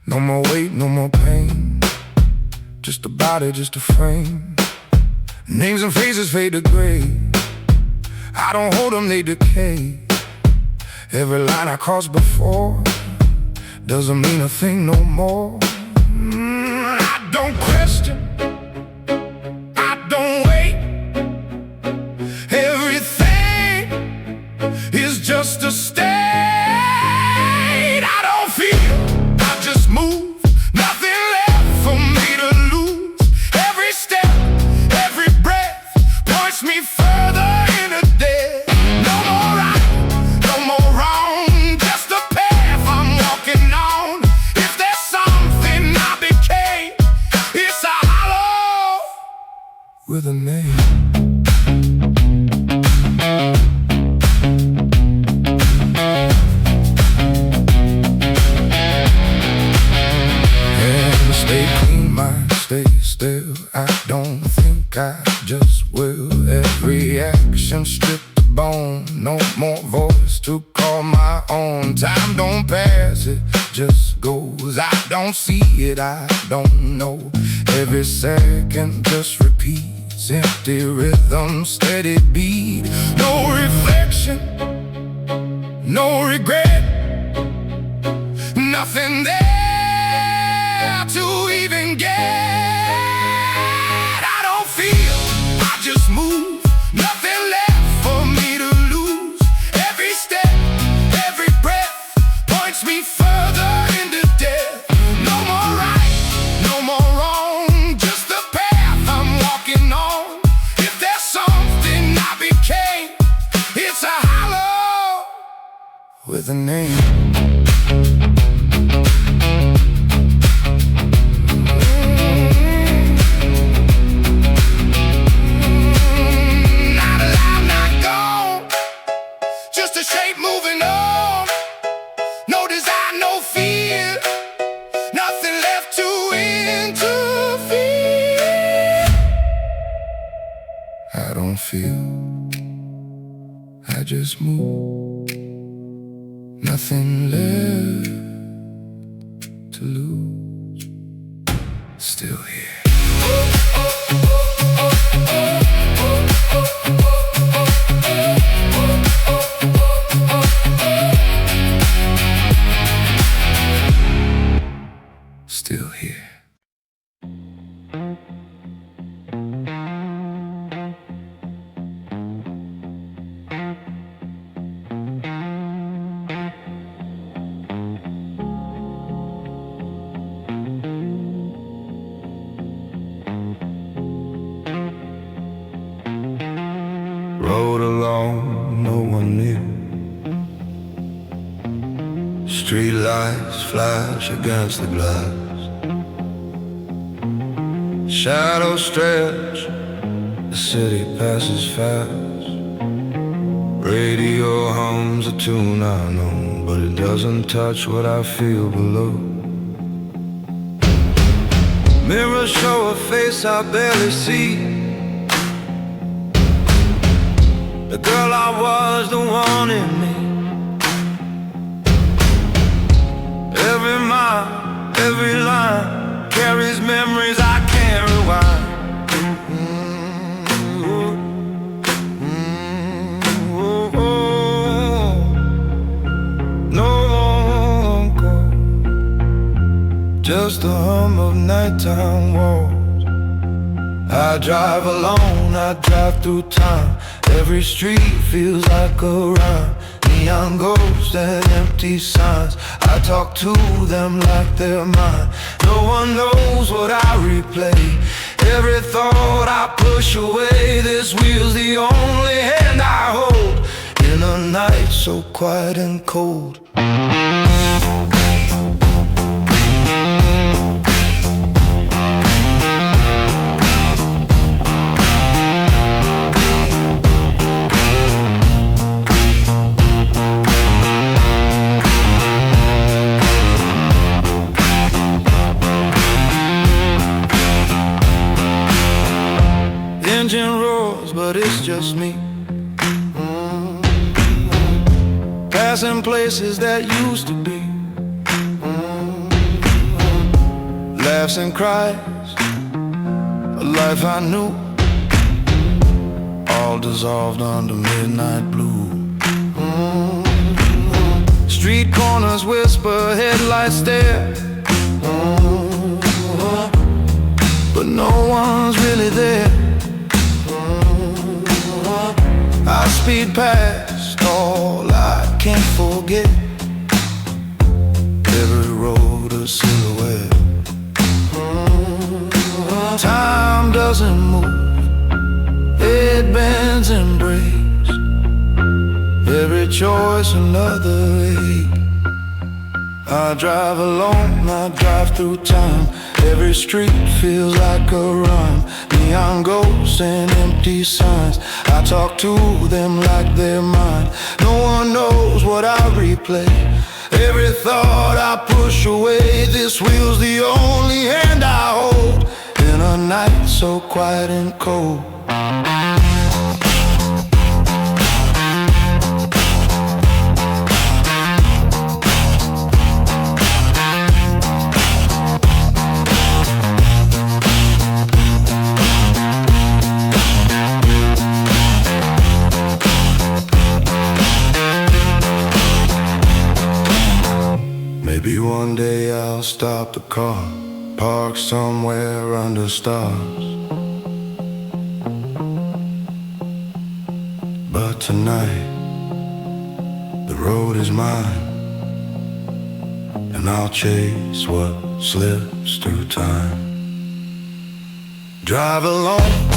No more weight, no more pain. Just a body, just a frame. Names and faces fade to gray. I don't hold them, they decay. Every line I crossed before doesn't mean a thing no more. I don't question, I don't wait. Everything is just a state. I don't feel, I just move. Nothing left for me to lose. Every step, every breath points me further into death. No more right, no more wrong, just a path I'm walking on. If there's something I became, it's a hollow with a name. Stay still, I don't think I just will. Every action stripped the bone. No more voice to call my own. Time don't pass, it just goes. I don't see it, I don't know. Every second just repeats. Empty rhythm, steady beat. No reflection, no regret. Nothing there to even get. Just move, nothing left for me to lose. Every step, every breath points me further into death. No more right, no more wrong, just the path I'm walking on. If there's something I became, it's a hollow with a name. I don't feel, I just move. Nothing left to lose. Still here. Still here. Road alone, no one near. Street lights flash against the glass. Shadows stretch, the city passes fast. Radio hums a tune I know, but it doesn't touch what I feel below. Mirrors show a face I barely see. The girl I was, the one in me. Every mile, every line carries memories I can't rewind. rhythm of nighttime walks. I drive alone, I drive through time. Every street feels like a rhyme. Neon ghosts and empty signs, I talk to them like they're mine. No one knows what I replay. Every thought I push away. This wheel's the only hand I hold in a night so quiet and cold. Engine roars, but it's just me. Passing places that used to be. Laughs and cries, a life I knew, all dissolved under midnight blue. Street corners whisper, headlights stare, but no one's really there. I speed past all I can't forget. Every road a silhouette. Time doesn't move, it bends and breaks. Every choice another ache. I drive alone, I drive through time. Every street feels like a rhyme. Neon ghosts and empty signs, I talk to them like they're mine. No one knows what I replay. Every thought I push away. This wheel's the only hand I hold in a night so quiet and cold. Maybe one day I'll stop the car, park somewhere under stars. But tonight, the road is mine, and I'll chase what slips through time. Drive alone,